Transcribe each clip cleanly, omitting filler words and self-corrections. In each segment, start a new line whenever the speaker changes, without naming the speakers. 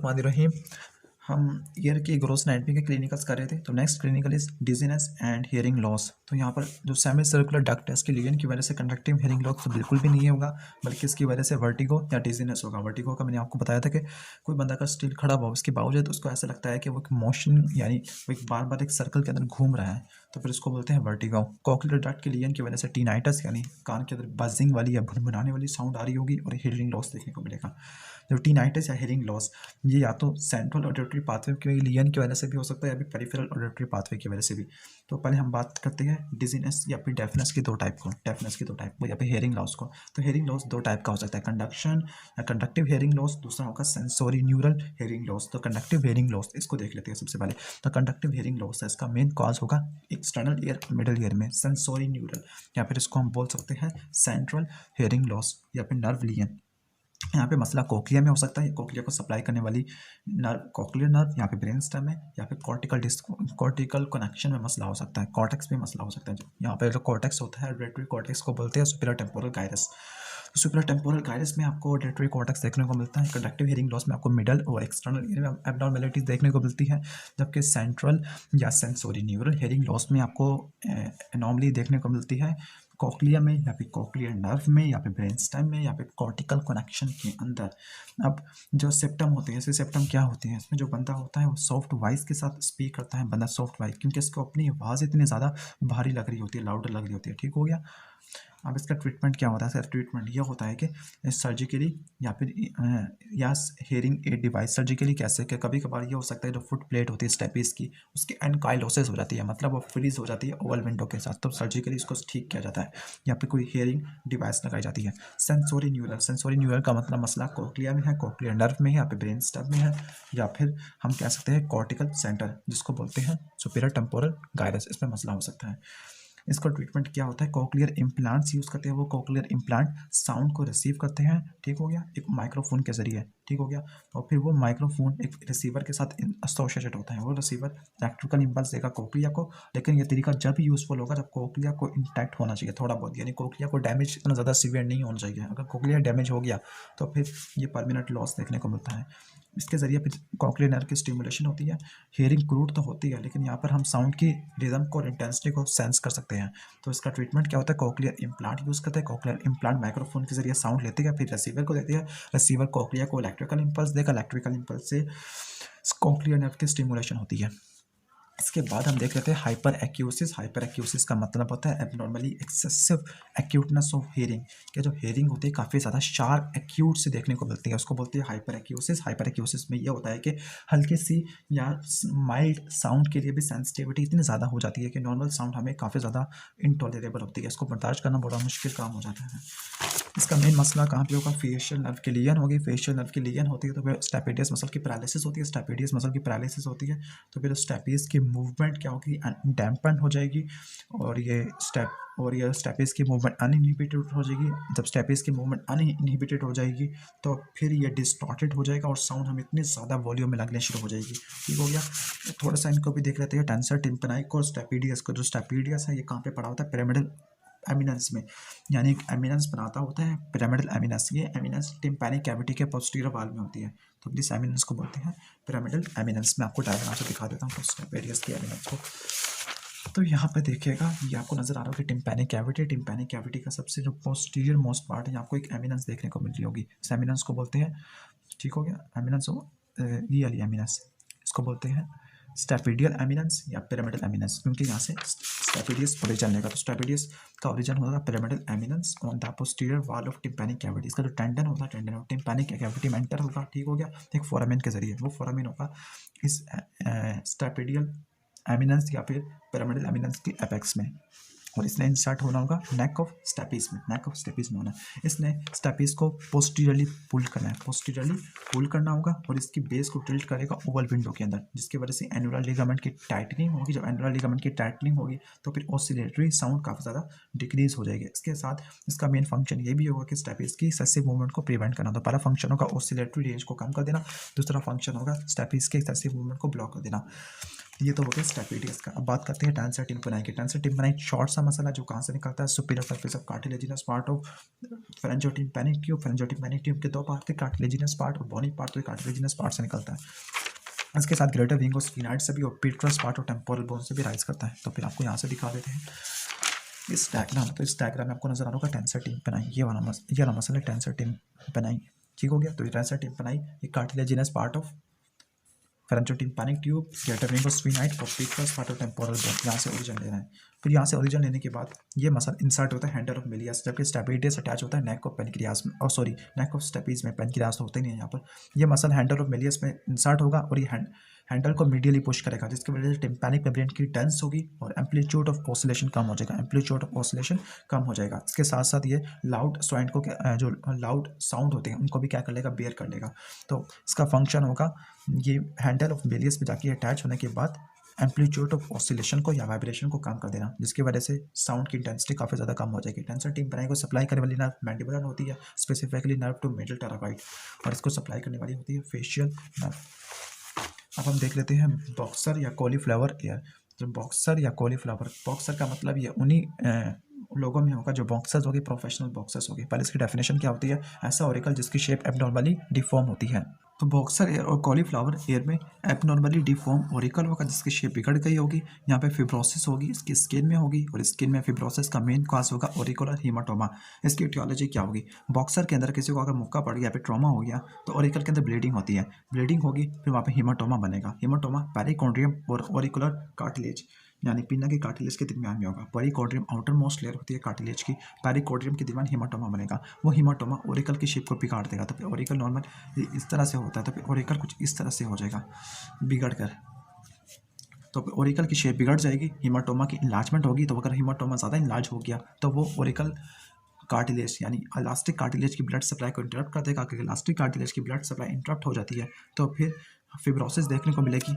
रहीम। हम ईयर की gross anatomy के क्लिनिकल्स कर रहे थे। तो next clinical is dizziness and hearing loss. तो यहाँ पर जो सेमी सर्कुलर डक्ट है इसके लीजन की वजह से कंडक्टिव हियरिंग लॉस तो बिल्कुल भी नहीं होगा, बल्कि इसकी वजह से वर्टिगो या डिजीनेस होगा। वर्टिगो का मैंने आपको बताया था कि कोई बंदा का स्टिल खड़ा हुआ उसके बावजूद उसको ऐसा लगता है कि वो एक मोशन यानी वो एक बार बार एक सर्कल के अंदर घूम रहा है, तो फिर उसको बोलते हैं वर्टिगो। कॉक्लियर डक्ट के लीजन की वजह से टीनाइटस यानी कान के अंदर बजिंग वाली या भुनभुनाने वाली साउंड आ रही होगी और हियरिंग लॉस देखने को मिलेगा। जो टीनाइटिस या हियरिंग लॉस ये या तो सेंट्रल ऑडिटरी पाथवे के लीजन की वजह से भी हो सकता है या फिर पेरिफेरल ऑडिटरी पाथवे की वजह से भी। तो पहले हम बात करते हैं डिजीनेस या फिर डेफनेस की दो टाइप को, डेफनेस की दो टाइप को या फिर हियरिंग लॉस को। तो हियरिंग लॉस दो टाइप का हो सकता है, कंडक्शन या कंडक्टिव हियरिंग लॉस, दूसरा होगा सेंसोरी न्यूरल हियरिंग लॉस। तो कंडक्टिव हियरिंग लॉस इसको देख लेते हैं सबसे पहले। तो कंडक्टिव हियरिंग लॉस है, इसका मेन कॉज होगा एक्सटर्नल ईयर मिडल ईयर में सेंसोरी न्यूरल, या फिर इसको हम बोल सकते हैं सेंट्रल हियरिंग लॉस या फिर नर्व लीजन। यहाँ पे मसला कोक्लिया में हो सकता है, कोक्लिया को सप्लाई करने वाली नर्व कोक्लियर नर्व, यहाँ पे ब्रेन स्टेम में, या फिर कॉर्टिकल कनेक्शन में मसला हो सकता है, कॉर्टेक्स में मसला हो सकता है। यहाँ पे जो कॉर्टेक्स होता है ऑडिटरी कॉर्टेक्स को बोलते हैं superior temporal gyrus. Superior temporal gyrus में आपको ऑडिटरी कॉर्टेक्स देखने को मिलता है। कंडक्टिव हियरिंग लॉस में आपको मिडल और एक्सटर्नल ईयर में एब्नॉर्मेलिटीज देखने को मिलती है, जबकि सेंट्रल या सेंसोरी न्यूरल हियरिंग लॉस में आपको एनॉमली देखने को मिलती है कॉक्लिया में या फिर कॉक्लियर नर्व में या फिर ब्रेन स्टेम में या फिर कॉर्टिकल कनेक्शन के अंदर। अब जो सेप्टम होते हैं, ऐसे सेप्टम क्या होते हैं, इसमें जो बंदा होता है वो सॉफ्ट वॉइस के साथ स्पीक करता है, बंदा सॉफ्ट वॉइस, क्योंकि इसको अपनी आवाज़ इतनी ज़्यादा भारी लग रही होती है, लाउडर लग रही होती है। ठीक हो गया। अब इसका ट्रीटमेंट क्या होता है सर? ट्रीटमेंट ये होता है कि सर्जिकली या फिर या हेयरिंग एड डिवाइस। सर्जिकली कैसे कि कभी कभार ये हो सकता है जो फुट प्लेट होती है स्टेपीज की उसकी एनकाइलोसिस हो जाती है, मतलब वो फ्रीज हो जाती है ओवल विंडो के साथ, तो सर्जिकली इसको ठीक किया जाता है या फिर कोई हेयरिंग डिवाइस लगाई जाती है। सेंसोरी न्यूरल, सेंसोरी न्यूरल का मतलब मसला कोक्लिया में है, कोक्लियर नर्व में है या फिर ब्रेन स्टेम में है, या फिर हम कह सकते हैं कॉर्टिकल सेंटर जिसको बोलते हैं सुपीरियर टेम्पोरल गायरस, इसमें मसला हो सकता है। इसका ट्रीटमेंट क्या होता है? कॉक्लियर इम्प्लांट्स यूज़ करते हैं। वो कॉक्लियर इम्प्लांट साउंड को रिसीव करते हैं, ठीक हो गया, एक माइक्रोफोन के जरिए, ठीक हो गया, और फिर वो माइक्रोफोन एक रिसीवर के साथ एसोसिएटेड होता है। वो रिसीवर इलेक्ट्रिकल इम्पल्स देगा कोक्लिया को, लेकिन ये तरीका जब यूजफुल होगा जब कोक्लिया को इंटैक्ट होना चाहिए थोड़ा बहुत, यानी कोक्लिया को डैमेज इतना ज़्यादा सीवियर नहीं होना चाहिए। अगर कोक्लिया डैमेज हो गया तो फिर ये परमानेंट लॉस देखने को मिलता है। इसके जरिए फिर कॉक्लियर नर्व की स्टिमुलेशन होती है। हियरिंग क्रूड तो होती है, लेकिन यहाँ पर हम साउंड की रिदम को और इंटेंसिटी को सेंस कर सकते हैं। तो इसका ट्रीटमेंट क्या होता है? कॉक्लियर इम्प्लांट यूज़ करते हैं। कॉक्लियर इम्प्लांट माइक्रोफोन के जरिए साउंड लेती है, फिर रिसीवर को देती है, रिसीवर कॉक्लिया को इलेक्ट्रिकल इम्पल्स देगा, इलेक्ट्रिकल इम्पल्स से कॉक्लियर नर्व की स्टिमुलेशन होती है। इसके बाद हम देख लेते हैं हाइपर एक्यूसिस। हाइपर एक्यूसिस का मतलब होता है abnormally excessive acuteness of hearing, कि जो हियरिंग होती है काफ़ी ज़्यादा शार्प एक्यूट से देखने को मिलती है, उसको बोलते हैं हाइपर एक्यूसिस। हाइपर एक्यूसिस में ये होता है कि हल्की सी या माइल्ड साउंड के लिए भी सेंसिटिविटी इतनी ज़्यादा हो जाती है कि नॉर्मल साउंड हमें काफ़ी ज़्यादा इनटॉलरेबल होती है, इसको बर्दाश्त करना बड़ा मुश्किल काम हो जाता है। इसका मेन मसला कहाँ पे होगा? फेशियल नर्व की लीजन होगी। फेशियल नर्व की लीजन होती है तो फिर स्टेपेडियस मसल की पैरालिसिस होती है। स्टेपेडियस मसल की पैरालिसिस होती है तो फिर स्टेपीज की मूवमेंट क्या होगी? डैम्पन हो जाएगी, और ये स्टेपीज की मूवमेंट अनइनहिबिटेड हो जाएगी। जब स्टेपीज की मूवमेंट अनइनहिबिटेड हो जाएगी तो फिर ये डिस्टॉर्टेड हो जाएगा और साउंड हमें इतनी ज़्यादा वॉल्यूम में लगने शुरू हो जाएगी। ठीक हो गया। थोड़ा सा इनको भी देख लेते हैं, टेंसर टिम्पेनाइक और स्टेपीडियस को। जो स्टेपीडियस है ये कहाँ पे पड़ा होता है? पिरामिडल एमिनेंस में, यानी एक एमिनेंस बनाता होता है पिरामिडल एमिनेंस। ये एमिनेंस टिम्पैनिक कैविटी के पोस्टीरियर वाल में होती है, तो इस एमिनेंस को बोलते हैं पिरामिडल एमिनेंस। मैं आपको डायग्राम से दिखा देता हूँ स्टेपेडियस की एमिनेंस को। तो यहाँ पे देखिएगा, ये आपको नजर आ रहा होगा कि टिम्पैनिक कैविटी का सबसे जो पोस्टीरियर मोस्ट पार्ट है, आपको एक एमिनेंस देखने को मिल रही होगी। इस एमिनेंस को बोलते हैं, ठीक हो गया, एमिनेंस हो ये वाली एमिनेंस, इसको बोलते हैं स्टेपिडियल एमिनेंस या पिरामिडल एमिनेंस, क्योंकि यहाँ से स्टेपिडियस ओरिजिन लेगा। तो स्टेपिडियस का ओरिजिन होगा pyramidal eminence on the posterior wall of tympanic cavity. इसका जो टेंडन होता है, टेंडन ऑफ टिम्पैनिक कैविटी में एंटर होगा, ठीक हो गया, एक फोरामेन के जरिए। वो फोरामेन होगा इस स्टेपिडियल एमिनेंस या फिर पिरामिडल एमिनेंस के एपेक्स में, और इसने इंसर्ट होना होगा नेक ऑफ स्टेपीज में, नेक ऑफ स्टेपीज में होना है। इसने स्टेपीज को पोस्टीरियरली पुल करना है, पोस्टीरियरली पुल करना होगा, और इसकी बेस को टिल्ट करेगा ओवल विंडो के अंदर, जिसकी वजह से एनुलर लिगामेंट की टाइटनिंग होगी। जब एनुलर लिगामेंट की टाइटनिंग होगी तो फिर ऑसिलेटरी साउंड काफ़ी ज़्यादा डिक्रीज हो जाएगी। इसके साथ इसका मेन फंक्शन ये भी होगा कि स्टेपीज की एक्सेसिव मूवमेंट को प्रिवेंट करना। तो पहला फंक्शन होगा ऑसिलेटरी रेंज को कम कर देना, दूसरा फंक्शन होगा स्टेपीज के एक्सेसिव मूवमेंट को ब्लॉक कर देना, ये तो हो गया स्टेबिलिटीज का। अब बात करते हैं टेंसर टिम्पैनी की। टेंसर टिम्पैनी शॉर्ट सा मसला जो कहाँ से निकलता है, superior surface of cartilaginous part of pharyngotympanic tube. Pharyngotympanic tube के दो पार्ट थे, कार्टिलेजिनस पार्ट और बोनी पार्ट, तो कार्टिलेजिनस पार्ट से निकलता है। इसके साथ ग्रेटर विंग और स्फिनाइड से भी और पेट्रस पार्ट और टेम्पोरल बोन से भी राइज करता है। तो फिर आपको यहाँ से दिखा देते हैं इस डायग्राम। तो इस डायग्राम में आपको नजर आ रहा होगा टेंसर टिम्पैनी, ये वाला मसल है टेंसर टिम्पैनी। ठीक हो गया। तो ये टेंसर टिम्पैनी ये cartilaginous part of pharyngotympanic tube, greater wing और स्फिनाइड और petrous part of temporal bone, यहाँ से ओरिजिन लेना है। फिर यहाँ से ओरिजिन लेने के बाद ये मसल इंसर्ट होता है हैंडल ऑफ मिलियस, जबकि स्टेबिलिटीज अटैच होता है नेक ऑफ पेनक्रियास में, और सॉरी नेक ऑफ स्टेपीज में, पेनक्रियास तो होता ही नहीं है यहाँ पर। ये मसल हैंडल ऑफ मिलियस में इंसर्ट होगा और ये हैंडल को मीडियली पुश करेगा, जिसकी वजह से टिम्पैनिक मेम्ब्रेन की टेंस होगी और एम्पलीट्यूड ऑफ ऑसिलेशन कम हो जाएगा, एम्पलीट्यूड ऑफ ऑसिलेशन कम हो जाएगा। इसके साथ साथ ये लाउड स्वाइंट को जो लाउड साउंड होते हैं उनको भी क्या कर लेगा, बेयर कर लेगा। तो इसका फंक्शन होगा ये हैंडल ऑफ मिलियस पे जाके अटैच होने के बाद एम्पलीट्यूड ऑफ ऑसिलेशन को या वाइब्रेशन को कम कर देना, जिसकी वजह से साउंड की इंटेंसिटी काफ़ी ज़्यादा कम हो जाएगी। टेंसर टिम्पैनी को सप्लाई करने वाली नर्व मैंडिबुलर होती है, स्पेसिफिकली नर्व टू मिडल टेराकोइड, और इसको सप्लाई करने वाली होती है फेशियल नर्व। अब हम देख लेते हैं बॉक्सर या कॉलीफ्लावर एयर। तो बॉक्सर या कॉलीफ्लावर, बॉक्सर का मतलब ये उन्हीं लोगों में होगा जो बॉक्सर्स होगी, प्रोफेशनल बॉक्सर्स होगी। पहले इसकी डेफिनेशन क्या होती है, ऐसा ऑरिकल जिसकी शेप एबनॉर्मली डिफॉर्म होती है। तो बॉक्सर एयर और कॉलीफ्लावर एयर में एबनॉर्मली डिफॉर्म ऑरिकल होगा जिसकी शेप बिगड़ गई होगी, यहाँ पे फिब्रोसिस होगी, इसकी स्किन में होगी, और स्किन में फिब्रोसिस का मेन कॉज होगा ऑरिकुलर हीमाटोमा। इसकी इटियोलॉजी क्या होगी, बॉक्सर के अंदर किसी को अगर मुक्का पड़ गया, फिर ट्रॉमा हो गया, तो ऑरिकल के अंदर ब्लीडिंग होती है, ब्लीडिंग होगी, फिर वहाँ पे हीमाटोमा बनेगा। हीमाटोमा पेरिकॉन्ड्रियम और ऑरिकुलर कार्टिलेज यानी पिन्ना की कार्टिलेज के दरमियान में होगा। पेरिकॉन्ड्रियम आउटर मोस्ट लेयर होती है कार्टिलेज की, पेरिकॉन्ड्रियम के दरमियान हीमाटोमा बनेगा। वो हीमाटोमा ऑरिकल की शेप को बिगाड़ देगा। तो फिर ऑरिकल नॉर्मल इस तरह से होता है, तो फिर ऑरिकल कुछ इस तरह से हो जाएगा बिगड़ कर। तो ऑरिकल की शेप बिगड़ जाएगी, हीमाटोमा की इन्लार्जमेंट होगी। तो अगर हीमाटोमा ज़्यादा इन्लार्ज हो गया तो वो ऑरिकल कार्टिलेज यानी इलास्टिक कार्टिलेज की ब्लड सप्लाई को इंटरप्ट कर देगा। अगर इलास्टिक कार्टिलेज की ब्लड सप्लाई इंटरप्ट हो जाती है तो फिर फिब्रोसिस देखने को मिलेगी।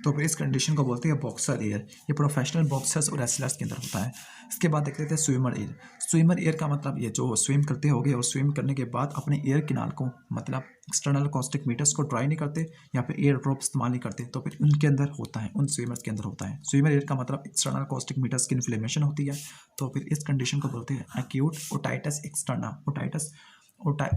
तो फिर इस कंडीशन को बोलते हैं बॉक्सर एयर। ये प्रोफेशनल बॉक्सर्स और रेसलर्स के अंदर होता है। इसके बाद देख लेते हैं स्विमर एयर। स्विमर एयर का मतलब ये जो स्विम करते होंगे और स्विम करने के बाद अपने एयर किनार को मतलब एक्सटर्नल कॉस्टिक मीटर्स को ट्राई नहीं करते या फिर एयर ड्रॉप इस्तेमाल नहीं करते, तो फिर उनके अंदर होता है, उन स्विमर्स के अंदर होता है। स्विमर एयर का मतलब एक्सटर्नल कॉस्टिक मीटर्स की इन्फ्लेमेशन होती है। तो फिर इस कंडीशन को बोलते हैं एक्यूट ओटाइटिस एक्सटर्ना। ओटाइटिस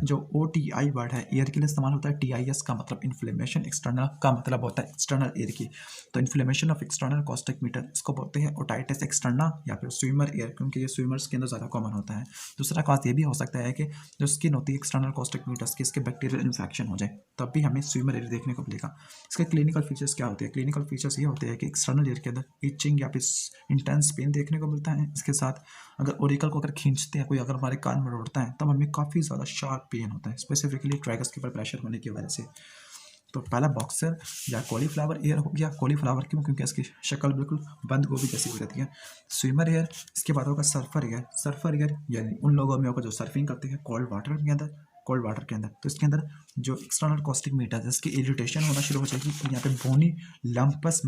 जो OTI वर्ड है एयर के लिए इस्तेमाल होता है। TIS का मतलब इन्फ्लेमेशन, एक्सटर्नल का मतलब होता है एक्सटर्नल एयर की। तो inflammation of external caustic meter, इसको बोलते हैं ओटाइटिस एक्सटर्ना या फिर स्विमर एयर, क्योंकि ये स्विमर्स के अंदर ज़्यादा कॉमन होता है। दूसरा कॉज ये भी हो सकता है कि जो स्किन होती है एक्सटर्नल कॉस्टिक मीटर्स की, इसके बैक्टीरियल इन्फेक्शन हो जाए, तब भी हमें स्विमर एयर देखने को मिलेगा। इसके क्लिनिकल फीचर्स क्या होते हैं, क्लिनिकल फीचर्स ये होते हैं कि एक्सटर्नल एयर के अंदर इचिंग या फिर इंटेंस पेन देखने को मिलता है। इसके साथ अगर ओरिकल को अगर खींचते हैं कोई, अगर हमारे कान में उड़ता है, तब हमें काफ़ी ज़्यादा शार्प पेन होता है, स्पेसिफिकली ट्राइगस के ऊपर प्रेशर होने की वजह से। तो पहला बॉक्सर या कॉलीफ्लावर एयर हो गया। कॉलीफ्लावर क्यों, क्योंकि इसकी शक्ल बिल्कुल बंद गोभी जैसी हो जाती है। स्विमर एयर, इसके बाद होगा सर्फर एयर। सर्फर एयर यानी उन लोगों में होगा जो सर्फिंग करते हैं कोल्ड वाटर के अंदर, कोल्ड वाटर के अंदर। तो इसके अंदर जो एक्सटर्नल कॉस्टिक मीटर इसकी इरिटेशन होना शुरू हो जाएगी और यहाँ पे बोनी लंपस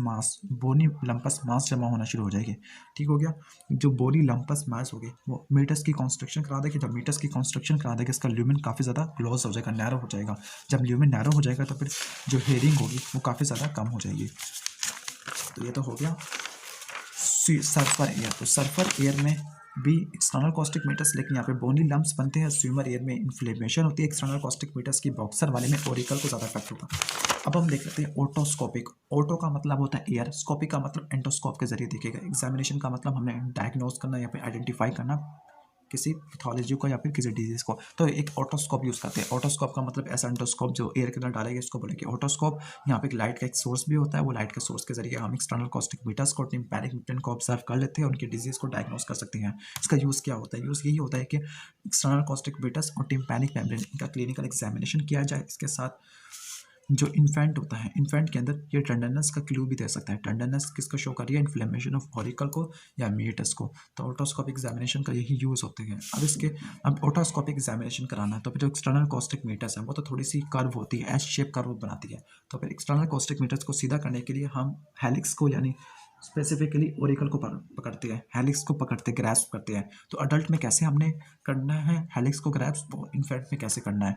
मास जमा होना शुरू हो जाएगी। ठीक हो गया। जो बोनी लंपस मास होगी वो मीटर्स की कंस्ट्रक्शन करा देगी। जब मीटर्स की कंस्ट्रक्शन करा देगी इसका ल्यूमेन काफ़ी ज़्यादा क्लोज हो जाएगा, नैरो हो जाएगा। जब ल्यूमेन नैरो हो जाएगा तो फिर जो हेयरिंग होगी वो काफ़ी ज़्यादा कम हो जाएगी। तो ये तो हो गया सर्फर एयर। तो सर्फर एयर में भी एक्सटर्नल कॉस्टिक मीटर्स, लेकिन यहाँ पे बोनी लम्प्स बनते हैं। स्विमर एयर में इन्फ्लेमेशन होती है एक्सटर्नल कॉस्टिक मीटर्स की। बॉक्सर वाले में ओरिकल को ज़्यादा इफेक्ट होगा। अब हम देख लेते हैं ओटोस्कोपिक। ओटो का मतलब होता है एयर, स्कोपिक का मतलब एंडोस्कोप के जरिए देखेगा। एग्जामिनेशन का मतलब हमने डायग्नोज करना या फिर आइडेंटिफाई करना किसी पैथोलॉजी को या फिर किसी डिजीज को, तो एक ऑटोस्कोप यूज़ करते हैं। ऑटोस्कोप का मतलब ऐसा एंडोस्कोप जो एयर के अंदर डालेगा, इसको बोलेंगे ऑटोस्कोप। यहाँ पे एक लाइट का एक सोर्स भी होता है, वो लाइट के सोर्स के जरिए हम एक्सटर्नल कॉस्टिक मीटर्स को, टिम्पैनिक मेम्ब्रेन को ऑब्जर्व कर लेते हैं, उनकी डिजीज को डायग्नोज कर सकते हैं। इसका यूज़ क्या होता है, यूज़ यही होता है कि एक्सटर्नल कॉस्टिक मीटर्स और टिम्पैनिक मेम्ब्रेन इनका क्लिनिकल एग्जामिनेशन किया जाए। इसके साथ जो इन्फेंट होता है, इन्फेंट के अंदर ये टेंडरनेस का क्लू भी दे सकता है। टेंडरनेस किसको शो कर रही है, इन्फ्लेमेशन ऑफ ऑरिकल को या मीटस को। तो ऑटोस्कोपिक एग्जामिनेशन का यही यूज़ होते हैं। अब ऑटोस्कोपिक एग्जामिनेशन कराना है तो फिर जो एक्सटर्नल कॉस्टिक मीटर्स है वो तो थोड़ी सी कर्व होती है, एस शेप कर्व बनाती है। तो फिर एक्सटर्नल कॉस्टिक मीटर्स को सीधा करने के लिए हम हेलिक्स को यानी स्पेसिफिकली ओरिकल को पकड़ती है, हेलिक्स को पकड़ते ग्रैस्प करते हैं। तो अडल्ट में कैसे हमने करना है हेलिक्स को ग्रैस्प, इन्फेंट में कैसे करना है।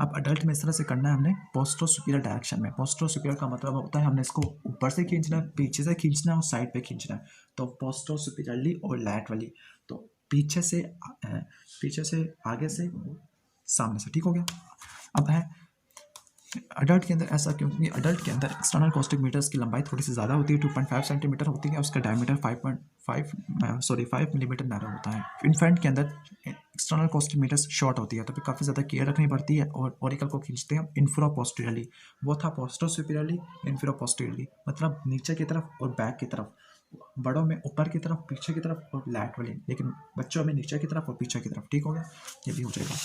अब अडल्ट में इस तरह से करना है हमने पोस्टरो सुपीरियर डायरेक्शन में। पोस्टरो सुपीरियर का मतलब होता है हमने इसको ऊपर से खींचना है, पीछे से खींचना है और साइड पे खींचना है। तो पोस्टरो सुपीरियरली और लैटरली, तो पीछे से आगे से सामने से, ठीक हो गया। अब है अडल्ट के अंदर ऐसा क्योंकि अडल्ट के अंदर एक्सटर्नल कॉस्टिक मीटर्स की लंबाई थोड़ी सी ज़्यादा होती है, 2.5 सेंटीमीटर होती है, उसका डायमीटर 5 मिलीमीटर नैरो होता है। इन्फेंट के अंदर एक्सटर्नल कॉस्टिक मीटर्स शॉर्ट होती है, तो फिर काफ़ी ज़्यादा केयर रखनी पड़ती है। और ओरिकल को खींचते हैं इंफ्रा पोस्टीरियरली, वो था पोस्टरो सुपीरियरली, इंफ्रा पोस्टीरियरली मतलब नीचे की तरफ और बैक की तरफ। बड़ों में ऊपर की तरफ, पीछे की तरफ और लैटरली, लेकिन बच्चों में नीचे की तरफ और पीछे की तरफ, ठीक हो गया, ये भी हो जाएगा।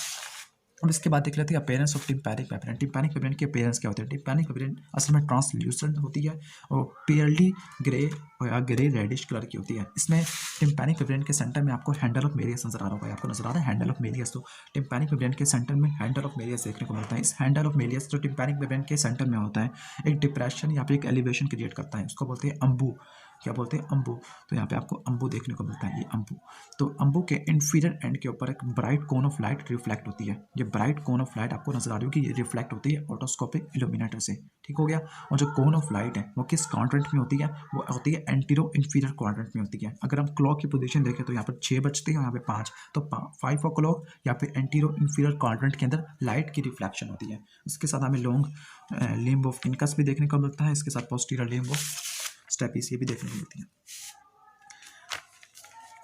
अब इसके बाद देख लेते हैं appearance of tympanic pebrine. Tympanic pebrine की अपेयरेंस क्या होती है। टिम्पैनिक पेब्रिन असल में ट्रांसल्यूसेंट होती है और पियरली ग्रे या ग्रे रेडिश कलर की होती है। इसमें टिम्पैनिक पेब्रिन के सेंटर में आपको हैंडल ऑफ मेरियस नजर आ रहा होगा, आपको नजर आ रहा है हैंडल ऑफ मेरियस। तो टिम्पैनिक पेब्रिन के सेंटर में हैंडल ऑफ मेरियस देखने को मिलता है। इस हैंडल ऑफ मेरियस जो टिम्पैनिक पेब्रिन के सेंटर में होता है, एक डिप्रेशन या फिर एक एलिवेशन क्रिएट करता है, उसको बोलते हैं अम्बू। क्या बोलते हैं, अम्बू। तो यहाँ पे आपको अम्बू देखने को मिलता है, ये अम्बू। तो अम्बू के इंफीरियर एंड के ऊपर एक bright cone of light reflect होती है। ये ब्राइट कोन ऑफ लाइट आपको नजर आ रही होगी, ये रिफ्लेक्ट होती है ऑटोस्कोपिक इल्यूमिनेटर से, ठीक हो गया। और जो कोन ऑफ लाइट है वो किस क्वाड्रेंट में होती है, वो होती है एंटीरो इंफीरियर क्वाड्रेंट में होती है। अगर हम क्लॉक की पोजीशन देखें तो यहाँ पर 6 बजते हैं और यहाँ पे 5, तो 5 ओ क्लॉक या फिर एंटीरो इंफीरियर क्वाड्रेंट के अंदर लाइट की रिफ्लेक्शन होती है। इसके साथ हमें लॉन्ग लिम्ब ऑफ इनकस भी देखने को मिलता है, इसके साथ पोस्टीरियर लिम्ब ऑफ स्टेपिस ये भी देखने को मिलती है।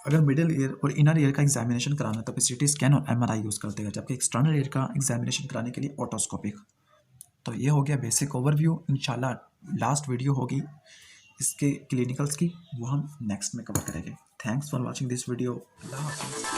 अगर मिडिल ईयर और इनर ईयर का एग्जामिनेशन कराना तो सीटी स्कैन और एमआरआई यूज़ करते हैं, जबकि एक्सटर्नल ईयर का एग्जामिनेशन कराने के लिए ऑटोस्कोपिक। तो ये हो गया बेसिक ओवरव्यू। इंशाल्लाह लास्ट वीडियो होगी इसके क्लिनिकल्स की, वो हम नेक्स्ट में कवर करेंगे। Thanks for watching this video. अल्लाह हाफ़िज़।